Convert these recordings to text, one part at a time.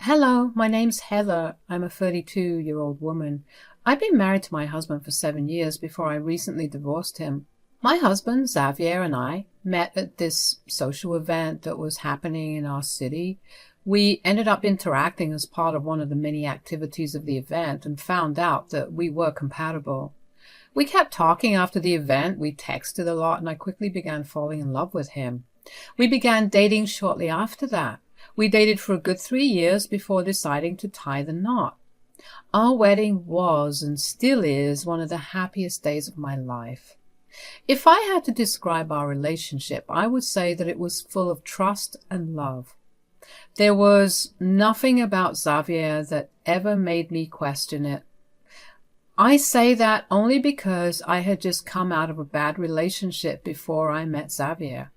Hello, my name's Heather. I'm a 32-year-old woman. I've been married to my husband for 7 years before I recently divorced him. My husband, Xavier, and I met at this social event that was happening in our city. We ended up interacting as part of one of the many activities of the event and found out that we were compatible. We kept talking after the event, we texted a lot, and I quickly began falling in love with him. We began dating shortly after that. We dated for a good 3 years before deciding to tie the knot. Our wedding was and still is one of the happiest days of my life. If I had to describe our relationship, I would say that it was full of trust and love. There was nothing about Xavier that ever made me question it. I say that only because I had just come out of a bad relationship before I met Xavier.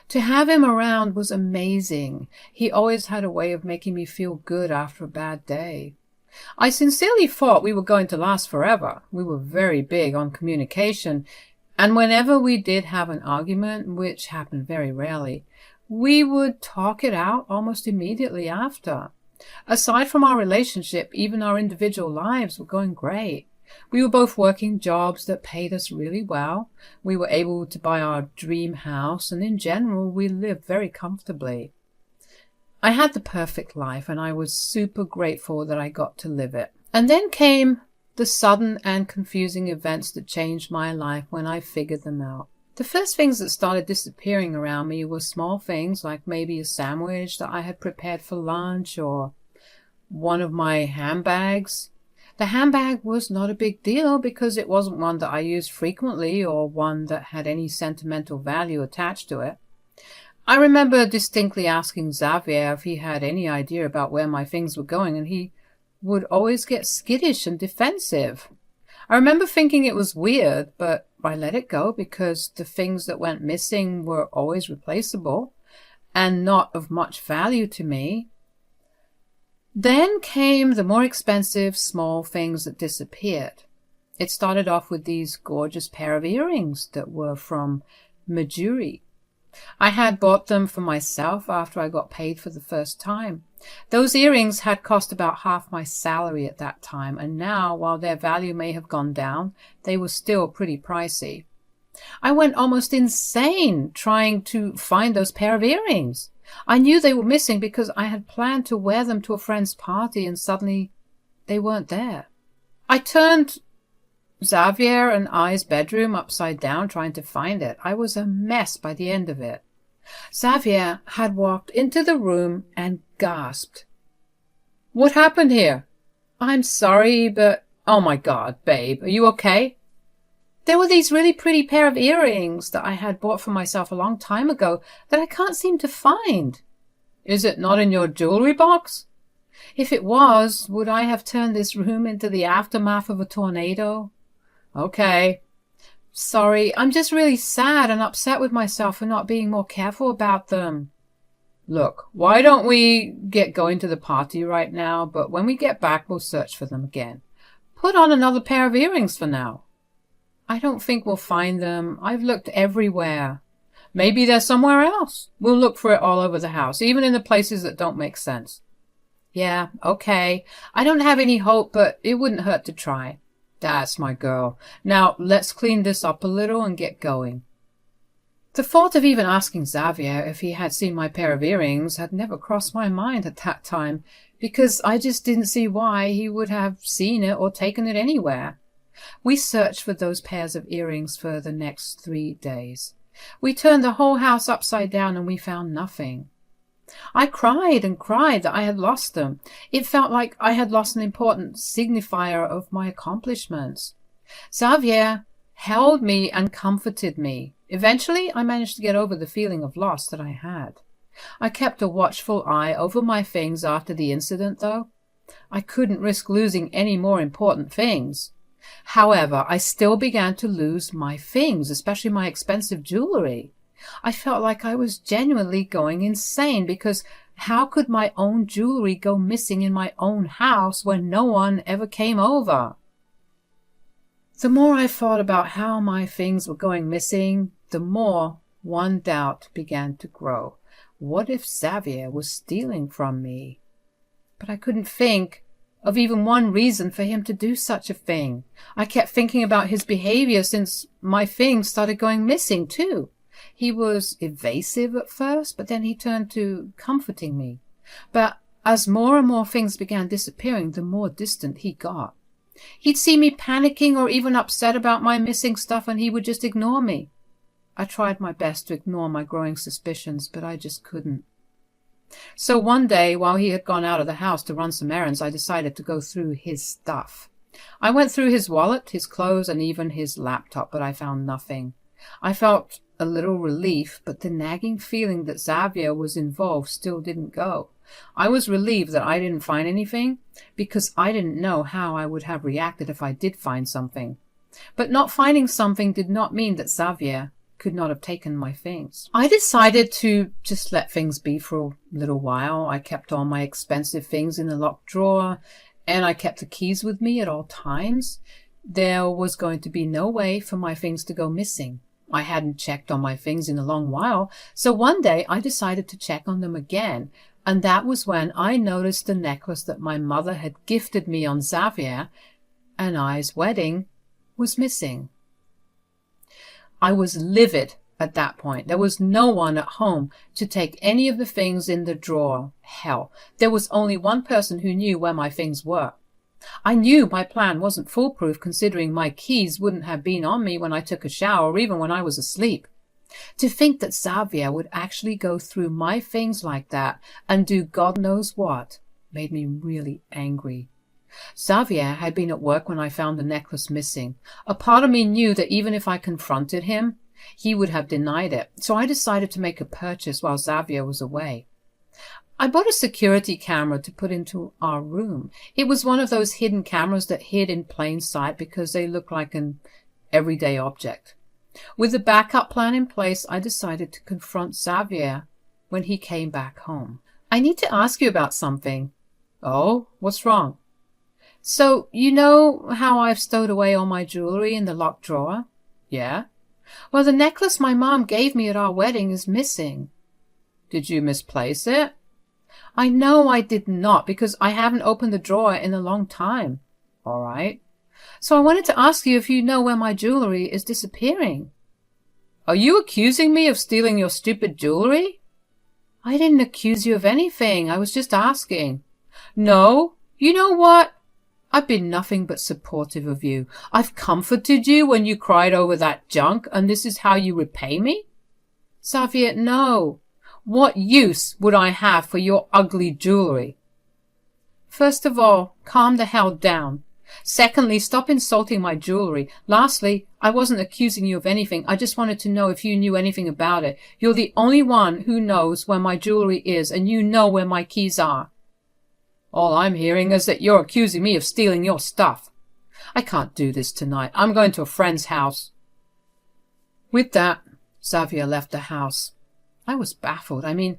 To have him around was amazing. He always had a way of making me feel good after a bad day. I sincerely thought we were going to last forever. We were very big on communication, and whenever we did have an argument, which happened very rarely, we would talk it out almost immediately after. Aside from our relationship, even our individual lives were going great. We were both working jobs that paid us really well. We were able to buy our dream house, and in general, we lived very comfortably. I had the perfect life, and I was super grateful that I got to live it. And then came the sudden and confusing events that changed my life when I figured them out. The first things that started disappearing around me were small things like maybe a sandwich that I had prepared for lunch or one of my handbags. The handbag was not a big deal because it wasn't one that I used frequently or one that had any sentimental value attached to it. I remember distinctly asking Xavier if he had any idea about where my things were going, and he would always get skittish and defensive. I remember thinking it was weird, but I let it go because the things that went missing were always replaceable and not of much value to me. Then came the more expensive small things that disappeared. It started off with these gorgeous pair of earrings that were from Majuri. I had bought them for myself after I got paid for the first time. Those earrings had cost about half my salary at that time, and now, while their value may have gone down, they were still pretty pricey. I went almost insane trying to find those pair of earrings. I knew they were missing because I had planned to wear them to a friend's party, and suddenly they weren't there. I turned Xavier and I's bedroom upside down trying to find it. I was a mess by the end of it. Xavier had walked into the room and gasped. "What happened here?" "I'm sorry, but oh my God, babe, are you okay?" There were these really pretty pair of earrings that I had bought for myself a long time ago that I can't seem to find. "Is it not in your jewelry box?" "If it was, would I have turned this room into the aftermath of a tornado?" "Okay." "Sorry, I'm just really sad and upset with myself for not being more careful about them." "Look, why don't we get going to the party right now, but when we get back we'll search for them again. Put on another pair of earrings for now." "I don't think we'll find them. I've looked everywhere." "Maybe they're somewhere else. We'll look for it all over the house, even in the places that don't make sense." "Yeah, okay. I don't have any hope, but it wouldn't hurt to try." "That's my girl. Now let's clean this up a little and get going." The thought of even asking Xavier if he had seen my pair of earrings had never crossed my mind at that time, because I just didn't see why he would have seen it or taken it anywhere. We searched for those pairs of earrings for the next 3 days. We turned the whole house upside down and we found nothing. I cried and cried that I had lost them. It felt like I had lost an important signifier of my accomplishments. Xavier held me and comforted me. Eventually, I managed to get over the feeling of loss that I had. I kept a watchful eye over my things after the incident, though. I couldn't risk losing any more important things. However, I still began to lose my things, especially my expensive jewelry. I felt like I was genuinely going insane because how could my own jewelry go missing in my own house when no one ever came over? The more I thought about how my things were going missing, the more one doubt began to grow. What if Xavier was stealing from me? but I couldn't think of even one reason for him to do such a thing. I kept thinking about his behavior since my things started going missing too. He was evasive at first, but then he turned to comforting me. But as more and more things began disappearing, the more distant he got. He'd see me panicking or even upset about my missing stuff, and he would just ignore me. I tried my best to ignore my growing suspicions, but I just couldn't. So one day, while he had gone out of the house to run some errands, I decided to go through his stuff. I went through his wallet, his clothes, and even his laptop, but I found nothing. I felt a little relief, but the nagging feeling that Xavier was involved still didn't go. I was relieved that I didn't find anything, because I didn't know how I would have reacted if I did find something. But not finding something did not mean that Xavier could not have taken my things. I decided to just let things be for a little while. I kept all my expensive things in the locked drawer, and I kept the keys with me at all times. There was going to be no way for my things to go missing. I hadn't checked on my things in a long while, so one day I decided to check on them again, and that was when I noticed the necklace that my mother had gifted me on Xavier and I's wedding was missing. I was livid at that point. There was no one at home to take any of the things in the drawer. Hell, there was only one person who knew where my things were. I knew my plan wasn't foolproof, considering my keys wouldn't have been on me when I took a shower or even when I was asleep. To think that Xavier would actually go through my things like that and do God knows what made me really angry. Xavier had been at work when I found the necklace missing. A part of me knew that even if I confronted him, he would have denied it, so I decided to make a purchase while Xavier was away. I bought a security camera to put into our room. It was one of those hidden cameras that hid in plain sight because they look like an everyday object. With the backup plan in place, I decided to confront Xavier when he came back home. I need to ask you about something. Oh, what's wrong? So, you know how I've stowed away all my jewelry in the locked drawer? Yeah? Well, the necklace my mom gave me at our wedding is missing. Did you misplace it? I know I did not, because I haven't opened the drawer in a long time. All right. So I wanted to ask you if you know where my jewelry is disappearing. Are you accusing me of stealing your stupid jewelry? I didn't accuse you of anything. I was just asking. No. You know what? I've been nothing but supportive of you. I've comforted you when you cried over that junk, and this is how you repay me? Xavier, no. What use would I have for your ugly jewelry? First of all, calm the hell down. Secondly, stop insulting my jewelry. Lastly, I wasn't accusing you of anything. I just wanted to know if you knew anything about it. You're the only one who knows where my jewelry is, and you know where my keys are. All I'm hearing is that you're accusing me of stealing your stuff. I can't do this tonight. I'm going to a friend's house. With that, Xavier left the house. I was baffled. I mean,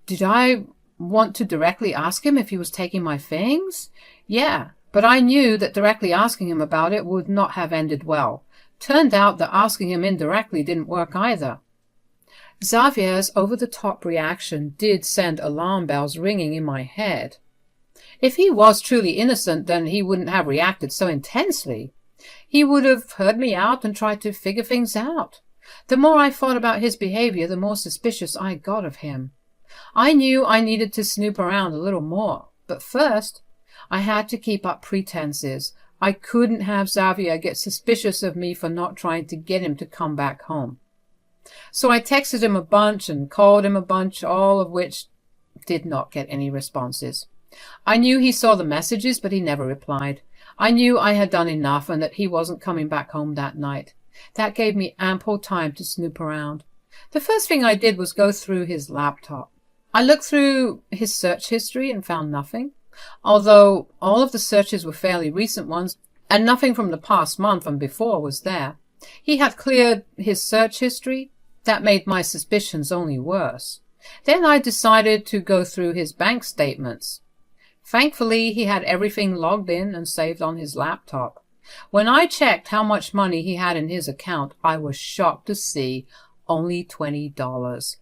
did I want to directly ask him if he was taking my things? Yeah, but I knew that directly asking him about it would not have ended well. Turned out that asking him indirectly didn't work either. Xavier's over-the-top reaction did send alarm bells ringing in my head. If he was truly innocent, then he wouldn't have reacted so intensely. He would have heard me out and tried to figure things out. The more I thought about his behavior, the more suspicious I got of him. I knew I needed to snoop around a little more, but first, I had to keep up pretenses. I couldn't have Xavier get suspicious of me for not trying to get him to come back home. So I texted him a bunch and called him a bunch, all of which did not get any responses. I knew he saw the messages, but he never replied. I knew I had done enough and that he wasn't coming back home that night. That gave me ample time to snoop around. The first thing I did was go through his laptop. I looked through his search history and found nothing, although all of the searches were fairly recent ones, and nothing from the past month and before was there. He had cleared his search history. That made my suspicions only worse. Then I decided to go through his bank statements. Thankfully, he had everything logged in and saved on his laptop. When I checked how much money he had in his account, I was shocked to see only $20.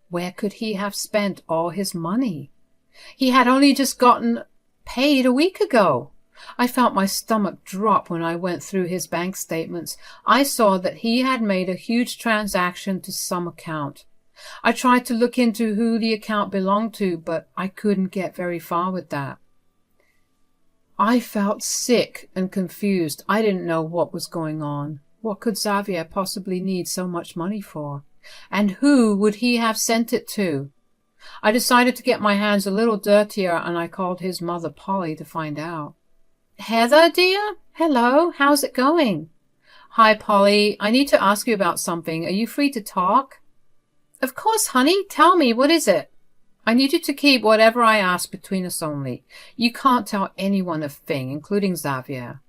Where could he have spent all his money? He had only just gotten paid a week ago. I felt my stomach drop when I went through his bank statements. I saw that he had made a huge transaction to some account. I tried to look into who the account belonged to, but I couldn't get very far with that. I felt sick and confused. I didn't know what was going on. What could Xavier possibly need so much money for? And who would he have sent it to? I decided to get my hands a little dirtier, and I called his mother, Polly, to find out. Heather, dear? Hello, how's it going? Hi, Polly. I need to ask you about something. Are you free to talk? Of course, honey. Tell me, what is it? I need you to keep whatever I ask between us only. You can't tell anyone a thing, including Xavier.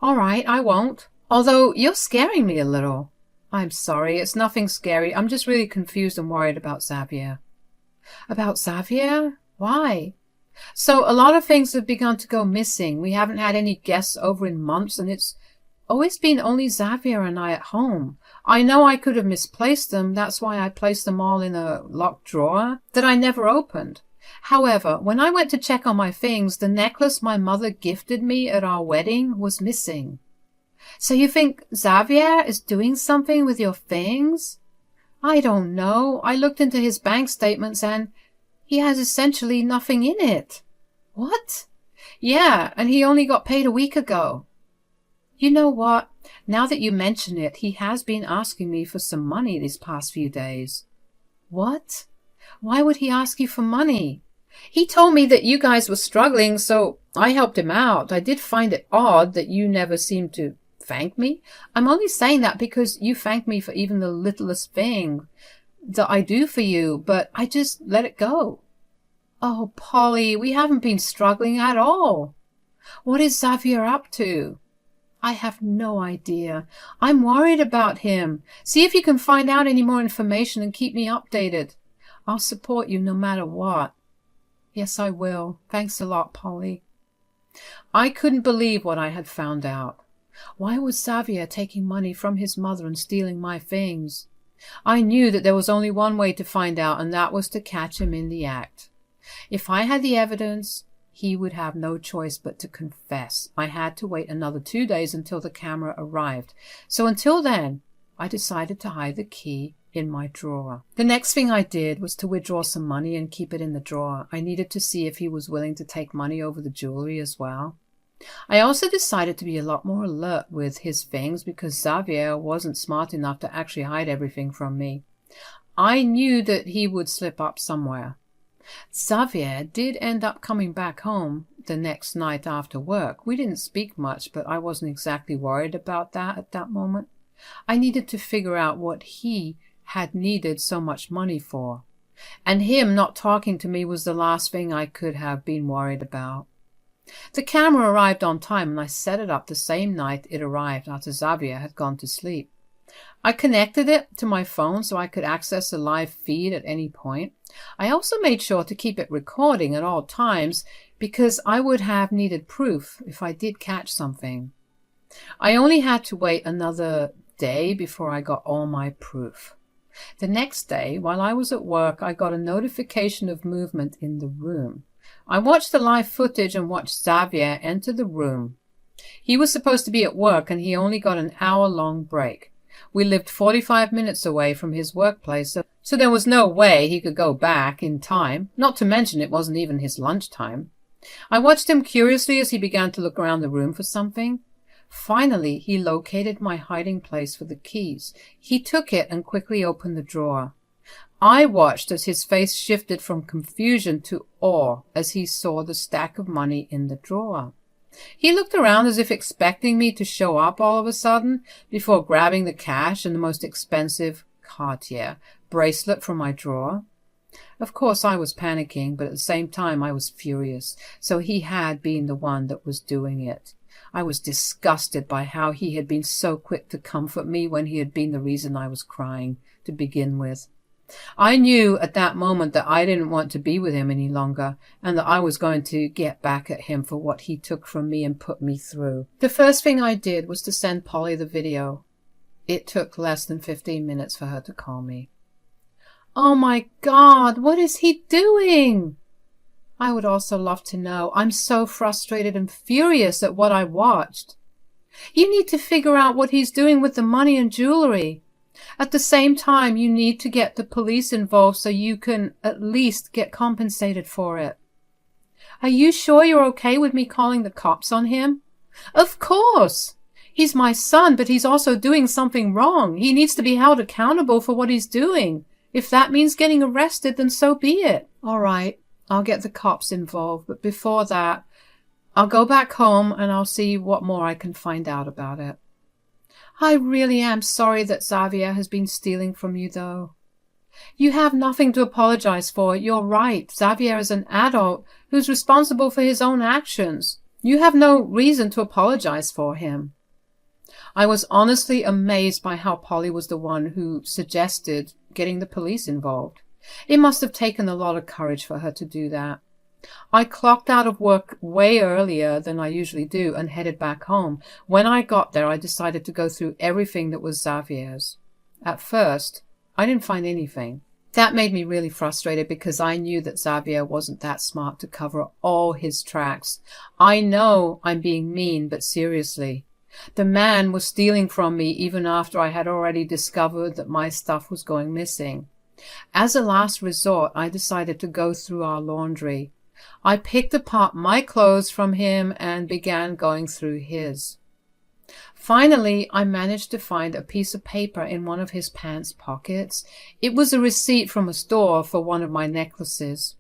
All right, I won't. Although you're scaring me a little. I'm sorry, it's nothing scary. I'm just really confused and worried about Xavier. About Xavier? Why? So a lot of things have begun to go missing. We haven't had any guests over in months, and it's always been only Xavier and I at home. I know I could have misplaced them. That's why I placed them all in a locked drawer that I never opened. However, when I went to check on my things, the necklace my mother gifted me at our wedding was missing. So you think Xavier is doing something with your things? I don't know. I looked into his bank statements and he has essentially nothing in it. What? Yeah, and he only got paid a week ago. You know what? Now that you mention it, he has been asking me for some money these past few days. What? Why would he ask you for money? He told me that you guys were struggling, so I helped him out. I did find it odd that you never seemed to thank me. I'm only saying that because you thank me for even the littlest thing that I do for you, but I just let it go. Oh, Polly, we haven't been struggling at all. What is Xavier up to? I have no idea. I'm worried about him. See if you can find out any more information and keep me updated. I'll support you no matter what. Yes, I will. Thanks a lot, Polly. I couldn't believe what I had found out. Why was Xavier taking money from his mother and stealing my things? I knew that there was only one way to find out, and that was to catch him in the act. If I had the evidence, he would have no choice but to confess. I had to wait another 2 days until the camera arrived. So until then, I decided to hide the key in my drawer. The next thing I did was to withdraw some money and keep it in the drawer. I needed to see if he was willing to take money over the jewelry as well. I also decided to be a lot more alert with his things because Xavier wasn't smart enough to actually hide everything from me. I knew that he would slip up somewhere. Xavier did end up coming back home the next night after work. We didn't speak much, but I wasn't exactly worried about that at that moment. I needed to figure out what he had needed so much money for. And him not talking to me was the last thing I could have been worried about. The camera arrived on time, and I set it up the same night it arrived after Xavier had gone to sleep. I connected it to my phone so I could access the live feed at any point. I also made sure to keep it recording at all times because I would have needed proof if I did catch something. I only had to wait another day before I got all my proof. The next day, while I was at work, I got a notification of movement in the room. I watched the live footage and watched Xavier enter the room. He was supposed to be at work and he only got an hour-long break. We lived 45 minutes away from his workplace, so there was no way he could go back in time, not to mention it wasn't even his lunchtime. I watched him curiously as he began to look around the room for something. Finally, he located my hiding place for the keys. He took it and quickly opened the drawer. I watched as his face shifted from confusion to awe as he saw the stack of money in the drawer. He looked around as if expecting me to show up all of a sudden before grabbing the cash and the most expensive Cartier bracelet from my drawer. Of course, I was panicking, but at the same time I was furious. So he had been the one that was doing it. I was disgusted by how he had been so quick to comfort me when he had been the reason I was crying to begin with. I knew at that moment that I didn't want to be with him any longer, and that I was going to get back at him for what he took from me and put me through. The first thing I did was to send Polly the video. It took less than 15 minutes for her to call me. Oh my God, what is he doing? I would also love to know. I'm so frustrated and furious at what I watched. You need to figure out what he's doing with the money and jewelry. At the same time, you need to get the police involved so you can at least get compensated for it. Are you sure you're okay with me calling the cops on him? Of course! He's my son, but he's also doing something wrong. He needs to be held accountable for what he's doing. If that means getting arrested, then so be it. All right, I'll get the cops involved, but before that, I'll go back home and I'll see what more I can find out about it. I really am sorry that Xavier has been stealing from you, though. You have nothing to apologize for. You're right. Xavier is an adult who's responsible for his own actions. You have no reason to apologize for him. I was honestly amazed by how Polly was the one who suggested getting the police involved. It must have taken a lot of courage for her to do that. I clocked out of work way earlier than I usually do and headed back home. When I got there, I decided to go through everything that was Xavier's. At first, I didn't find anything. That made me really frustrated because I knew that Xavier wasn't that smart to cover all his tracks. I know I'm being mean, but seriously. The man was stealing from me even after I had already discovered that my stuff was going missing. As a last resort, I decided to go through our laundry. I picked apart my clothes from him and began going through his. Finally, I managed to find a piece of paper in one of his pants pockets. It was a receipt from a store for one of my necklaces.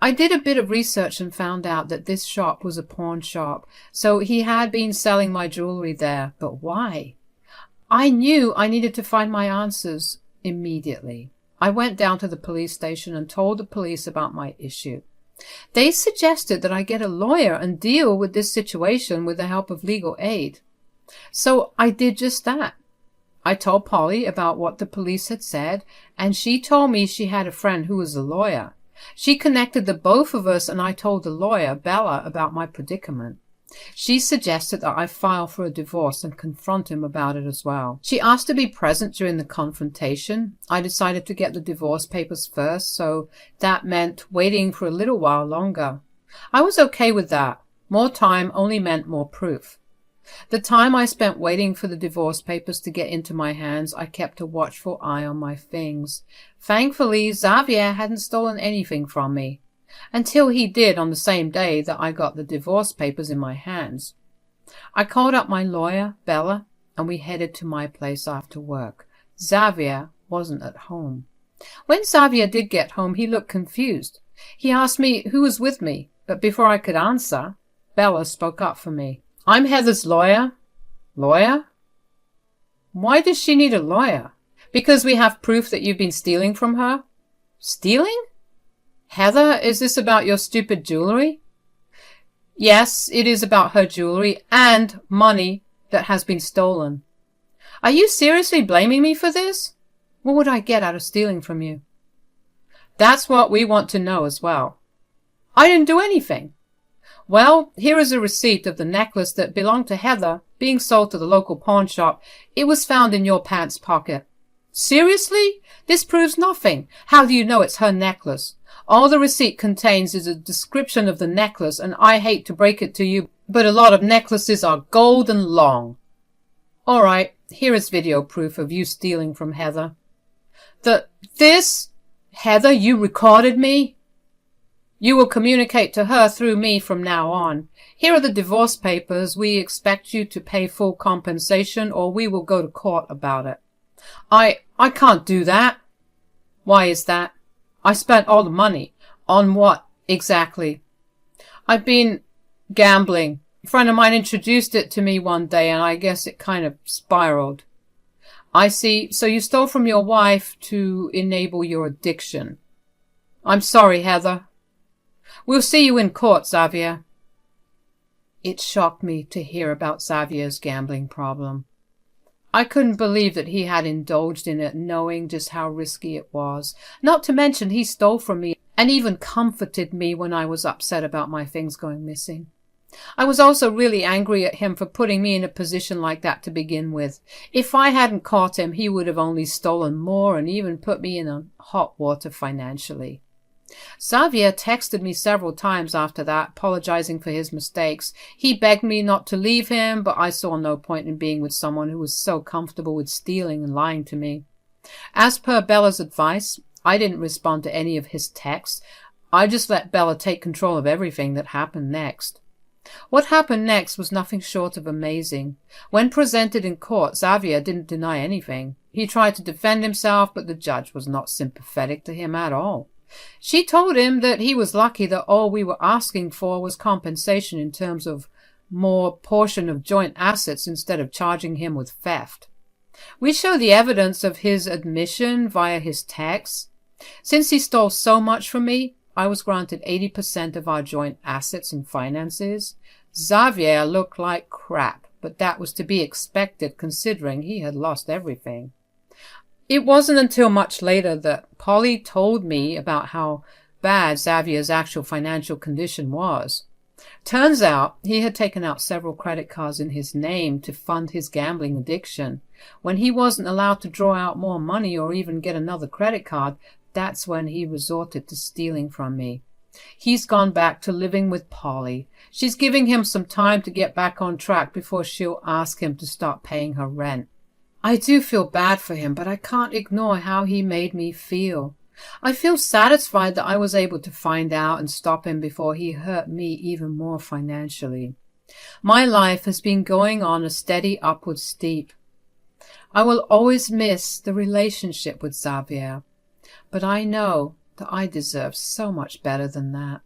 I did a bit of research and found out that this shop was a pawn shop, so he had been selling my jewelry there. But why? I knew I needed to find my answers immediately. I went down to the police station and told the police about my issue. They suggested that I get a lawyer and deal with this situation with the help of legal aid. So I did just that. I told Polly about what the police had said, and she told me she had a friend who was a lawyer. She connected the both of us, and I told the lawyer, Bella, about my predicament. She suggested that I file for a divorce and confront him about it as well. She asked to be present during the confrontation. I decided to get the divorce papers first, so that meant waiting for a little while longer. I was okay with that. More time only meant more proof. The time I spent waiting for the divorce papers to get into my hands, I kept a watchful eye on my things. Thankfully, Xavier hadn't stolen anything from me, until he did on the same day that I got the divorce papers in my hands. I called up my lawyer, Bella, and we headed to my place after work. Xavier wasn't at home. When Xavier did get home, he looked confused. He asked me who was with me, but before I could answer, Bella spoke up for me. I'm Heather's lawyer. Lawyer? Why does she need a lawyer? Because we have proof that you've been stealing from her? Stealing? Heather, is this about your stupid jewelry? Yes, it is about her jewelry and money that has been stolen. Are you seriously blaming me for this? What would I get out of stealing from you? That's what we want to know as well. I didn't do anything. Well, here is a receipt of the necklace that belonged to Heather being sold to the local pawn shop. It was found in your pants pocket. Seriously? This proves nothing. How do you know it's her necklace? All the receipt contains is a description of the necklace, and I hate to break it to you, but a lot of necklaces are gold and long. All right, here is video proof of you stealing from Heather. This? Heather, you recorded me? You will communicate to her through me from now on. Here are the divorce papers. We expect you to pay full compensation, or we will go to court about it. I can't do that. Why is that? I spent all the money. On what, exactly? I've been gambling. A friend of mine introduced it to me one day, and I guess it kind of spiraled. I see. So you stole from your wife to enable your addiction. I'm sorry, Heather. We'll see you in court, Xavier. It shocked me to hear about Xavier's gambling problem. I couldn't believe that he had indulged in it, knowing just how risky it was. Not to mention he stole from me and even comforted me when I was upset about my things going missing. I was also really angry at him for putting me in a position like that to begin with. If I hadn't caught him, he would have only stolen more and even put me in hot water financially. Xavier texted me several times after that, apologizing for his mistakes. He begged me not to leave him, but I saw no point in being with someone who was so comfortable with stealing and lying to me. As per Bella's advice, I didn't respond to any of his texts. I just let Bella take control of everything that happened next. What happened next was nothing short of amazing. When presented in court, Xavier didn't deny anything. He tried to defend himself, but the judge was not sympathetic to him at all. She told him that he was lucky that all we were asking for was compensation in terms of more portion of joint assets instead of charging him with theft. We show the evidence of his admission via his texts. Since he stole so much from me, I was granted 80% of our joint assets and finances. Xavier looked like crap, but that was to be expected considering he had lost everything. It wasn't until much later that Polly told me about how bad Xavier's actual financial condition was. Turns out he had taken out several credit cards in his name to fund his gambling addiction. When he wasn't allowed to draw out more money or even get another credit card, that's when he resorted to stealing from me. He's gone back to living with Polly. She's giving him some time to get back on track before she'll ask him to start paying her rent. I do feel bad for him, but I can't ignore how he made me feel. I feel satisfied that I was able to find out and stop him before he hurt me even more financially. My life has been going on a steady upward steep. I will always miss the relationship with Xavier, but I know that I deserve so much better than that.